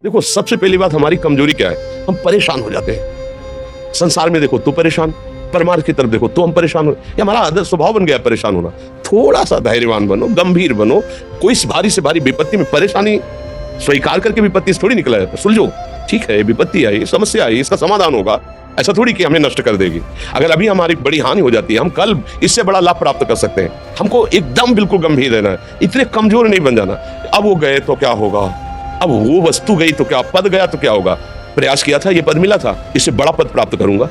देखो, सबसे पहली बात हमारी कमजोरी क्या है, हम परेशान हो जाते हैं। संसार में देखो तो परेशान, परमार्थ की तरफ देखो तो हम परेशान हो, ये हमारा आदत स्वभाव बन गया है परेशान होना। थोड़ा सा धैर्यवान बनो, गंभीर बनो। कोई भारी से भारी विपत्ति में परेशानी स्वीकार करके विपत्ति से थोड़ी निकला जाता है। सुलझो, ठीक है, विपत्ति आई, समस्या आई, इसका समाधान होगा। ऐसा थोड़ी कि हमें नष्ट कर देगी। अगर अभी हमारी बड़ी हानि हो जाती है, हम कल इससे बड़ा लाभ प्राप्त कर सकते हैं। हमको एकदम बिल्कुल गंभीर रहना है, इतने कमजोर नहीं बन जाना। अब वो गए तो क्या होगा, अब वो वस्तु गई तो क्या, पद गया तो क्या होगा। प्रयास किया था, ये पद मिला था, इससे बड़ा पद प्राप्त करूंगा,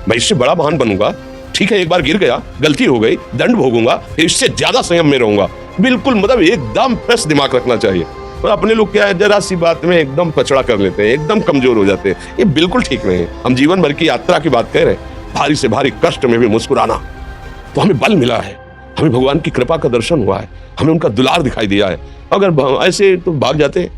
मैं इससे बड़ा महान बनूंगा। ठीक है, एक बार गिर गया, गलती हो गई, दंड भोगूंगा, फिर इससे ज्यादा संयम में रहूंगा। बिल्कुल, मतलब एकदम फ्रेश दिमाग रखना चाहिए। और अपने लोग क्या है, जरा सी बात में एकदम पचड़ा कर लेते हैं, एकदम कमजोर हो जाते हैं। ये बिल्कुल ठीक नहीं है। हम जीवन भर की यात्रा की बात कह रहे हैं, भारी से भारी कष्ट में भी मुस्कुराना, तो हमें बल मिला है, हमें भगवान की कृपा का दर्शन हुआ है, हमें उनका दुलार दिखाई दिया है। अगर ऐसे तो भाग जाते,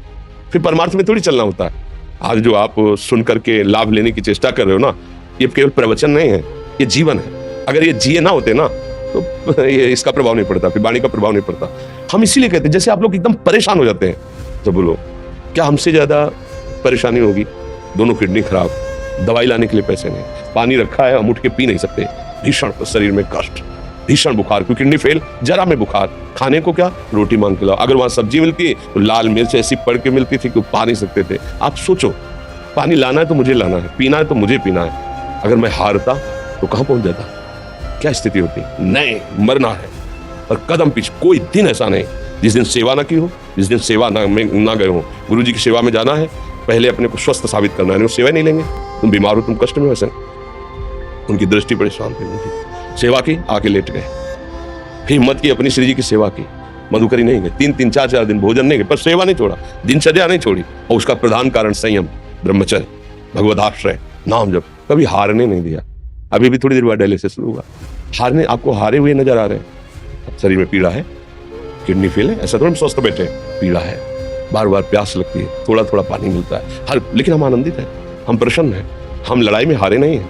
फिर परमार्थ में थोड़ी चलना होता है। आज जो आप सुन करके लाभ लेने की चेष्टा कर रहे हो ना, ये केवल प्रवचन नहीं है, ये जीवन है। अगर ये जिए ना होते ना, तो ये इसका प्रभाव नहीं पड़ता, फिर वाणी का प्रभाव नहीं पड़ता। हम इसीलिए कहते हैं, जैसे आप लोग एकदम परेशान हो जाते हैं, तो बोलो क्या हमसे ज्यादा परेशानी होगी। दोनों किडनी खराब, दवाई लाने के लिए पैसे नहीं, पानी रखा है, हम उठ के पी नहीं सकते, भीषण शरीर में कष्ट, भीषण बुखार, क्योंकि किडनी फेल, जरा में बुखार, खाने को क्या, रोटी मांग के लाओ। अगर वहां सब्जी मिलती है तो लाल मिर्च ऐसी पड़ के मिलती थी कि पा नहीं सकते थे। आप सोचो, पानी लाना है तो मुझे लाना है, पीना है तो मुझे पीना है। अगर मैं हारता तो कहां पहुंच जाता, क्या स्थिति होती। नहीं, मरना है और कदम पीछे। कोई दिन ऐसा नहीं जिस दिन सेवा ना की हो, जिस दिन सेवा ना गए हो। गुरु जी की सेवा में जाना है, पहले अपने को स्वस्थ साबित करना है। नहीं, सेवा नहीं लेंगे, तुम बीमार हो, तुम कष्ट में, वैसे उनकी दृष्टि बड़ी शांत है। उनकी सेवा की, आके लेट गए, फिर हिम्मत की, अपनी श्री जी की सेवा की, मधुकरी नहीं गए, 3-3, 4-4 दिन भोजन नहीं गए, पर सेवा नहीं छोड़ा, दिनचर्या नहीं छोड़ी। और उसका प्रधान कारण संयम, ब्रह्मचर्य, भगवदाश्रय, नाम जप, कभी हारने नहीं दिया। अभी भी थोड़ी देर बाद डायलिसिस शुरू हुआ, हारने, आपको हारे हुए नजर आ रहे हैं। शरीर में पीड़ा है, किडनी फेल है, ऐसा थोड़ा हम स्वस्थ बैठे, पीड़ा है, बार बार प्यास लगती है, थोड़ा थोड़ा पानी मिलता है, हर, लेकिन हम आनंदित हैं, हम प्रसन्न हैं। हम लड़ाई में हारे नहीं हैं,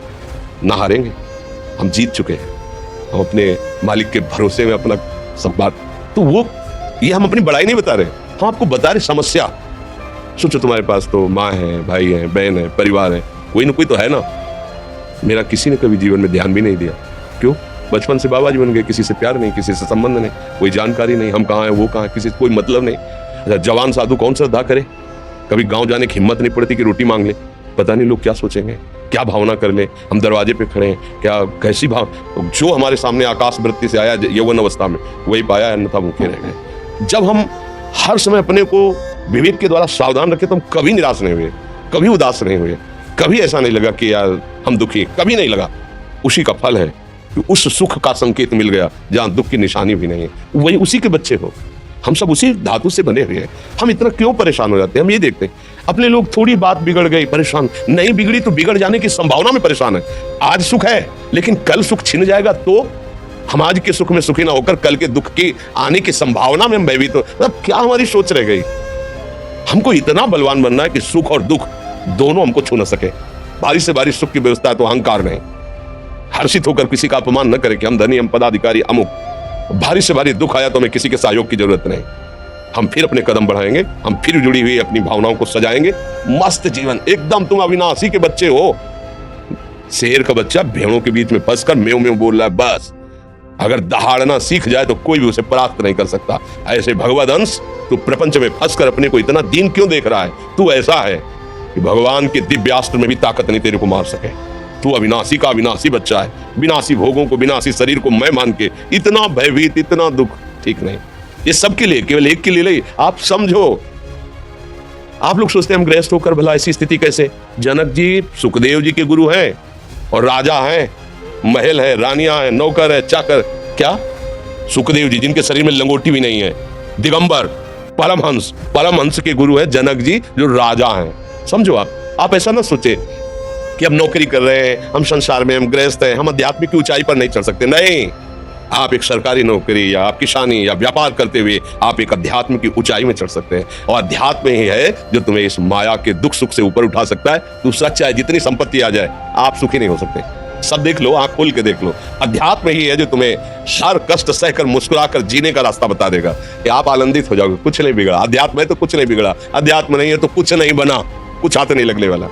ना हारेंगे, हम जीत चुके हैं। हम अपने मालिक के भरोसे में अपना सब बात, तो वो, ये हम अपनी बड़ाई नहीं बता रहे, हम आपको बता रहे समस्या। सोचो, तुम्हारे पास तो माँ है, भाई है, बहन है, परिवार है, कोई ना कोई तो है ना। मेरा किसी ने कभी जीवन में ध्यान भी नहीं दिया। क्यों? बचपन से बाबा जी बन गए, किसी से प्यार नहीं, किसी से संबंध नहीं, कोई जानकारी नहीं, हम कहाँ हैं, वो कहाँ है, किसी से कोई मतलब नहीं। अच्छा, जवान साधु कौन श्रद्धा करे, कभी गांव जाने की हिम्मत नहीं पड़ती कि रोटी मांग ले। पता नहीं लोग क्या सोचेंगे, क्या भावना कर ले। हम दरवाजे पे खड़े हैं, क्या कैसी भाव, जो हमारे सामने आकाश वृत्ति से आया यौवन अवस्था में, वही पाया, अन्यथा भूखे रह गए। जब हम हर समय अपने को विवेक के द्वारा सावधान रखे, तो हम कभी निराश नहीं हुए, कभी उदास नहीं हुए, कभी ऐसा नहीं लगा कि यार हम दुखी, कभी नहीं लगा। उसी का फल है कि उस सुख का संकेत मिल गया जहां दुख की निशानी भी नहीं है। वही उसी के बच्चे हो, हम सब उसी धातु से बने हुए हैं। हम इतना क्यों परेशान हो जाते हैं, हम ये देखते हैं। अपने लोग थोड़ी बात बिगड़ गई, परेशान, नहीं बिगड़ी तो बिगड़ जाने की संभावना में परेशान है। आज सुख है, लेकिन कल सुख छिन जाएगा, तो हम आज के सुख में सुखी ना होकर कल के दुख की आने की संभावना में हम भयभीत हो। मतलब क्या हमारी सोच रह गई। हमको इतना बलवान बनना है कि सुख और दुख दोनों हमको छू न सके। भारी से भारी सुख की व्यवस्था है तो अहंकार नहीं, हर्षित होकर किसी का अपमान न करे कि हम धनी, हम पदाधिकारी, अमुक। भारी से भारी दुख आया तो हमें किसी के सहयोग की जरूरत नहीं। हम फिर अपने कदम बढ़ाएंगे, हम फिर जुड़ी हुई अपनी भावनाओं को सजाएंगे। मस्त जीवन, एकदम तुम अविनाशी के बच्चे हो। शेर का बच्चा भेड़ों के बीच में फंसकर म्यों म्यों बोल रहा है, बस। अगर दहाड़ना सीख जाए तो कोई भी उसे परास्त नहीं कर सकता। ऐसे भगवद अंश, तू प्रपंच में फंसकर अपने को इतना दीन क्यों देख रहा है। तू ऐसा है कि भगवान के दिव्यास्त्र में भी ताकत नहीं तेरे को मार सके। तू अविनाशी का अविनाशी बच्चा है, विनाशी भोगों को, विनाशी शरीर को मैं मान के इतना भयभीत, इतना दुख, ठीक नहीं। ये सबके लिए, केवल एक के लिए नहीं। आप समझो, आप लोग सोचते हैं हम गृहस्थ होकर भला ऐसी स्थिति कैसे। जनक जी सुखदेव जी के गुरु हैं और राजा हैं, महल है, रानियां हैं, नौकर है, चाकर। क्या सुखदेव जी, जिनके शरीर में लंगोटी भी नहीं है, दिगंबर, परमहंस, परमहंस के गुरु है जनक जी, जो राजा हैं। समझो, आप ऐसा ना सोचे कि हम नौकरी कर रहे हैं, हम संसार में, हम गृहस्थ हैं, हम आध्यात्मिक की ऊंचाई पर नहीं चढ़ सकते। नहीं, आप एक सरकारी नौकरी या आप किसानी या व्यापार करते हुए आप एक अध्यात्म की ऊंचाई में चढ़ सकते हैं। और अध्यात्म ही है जो तुम्हें इस माया के दुख सुख से ऊपर उठा सकता है। दूसरा, चाहे जितनी संपत्ति आ जाए, आप सुखी नहीं हो सकते। सब देख लो, आंख खोल के देख लो। अध्यात्म ही है जो तुम्हें हर कष्ट सहकर मुस्कुराकर जीने का रास्ता बता देगा कि आप आनंदित हो जाओगे, कुछ नहीं बिगड़ा। अध्यात्म है तो कुछ नहीं बिगड़ा, अध्यात्म नहीं है तो कुछ नहीं बना, कुछ हाथ नहीं लगने वाला।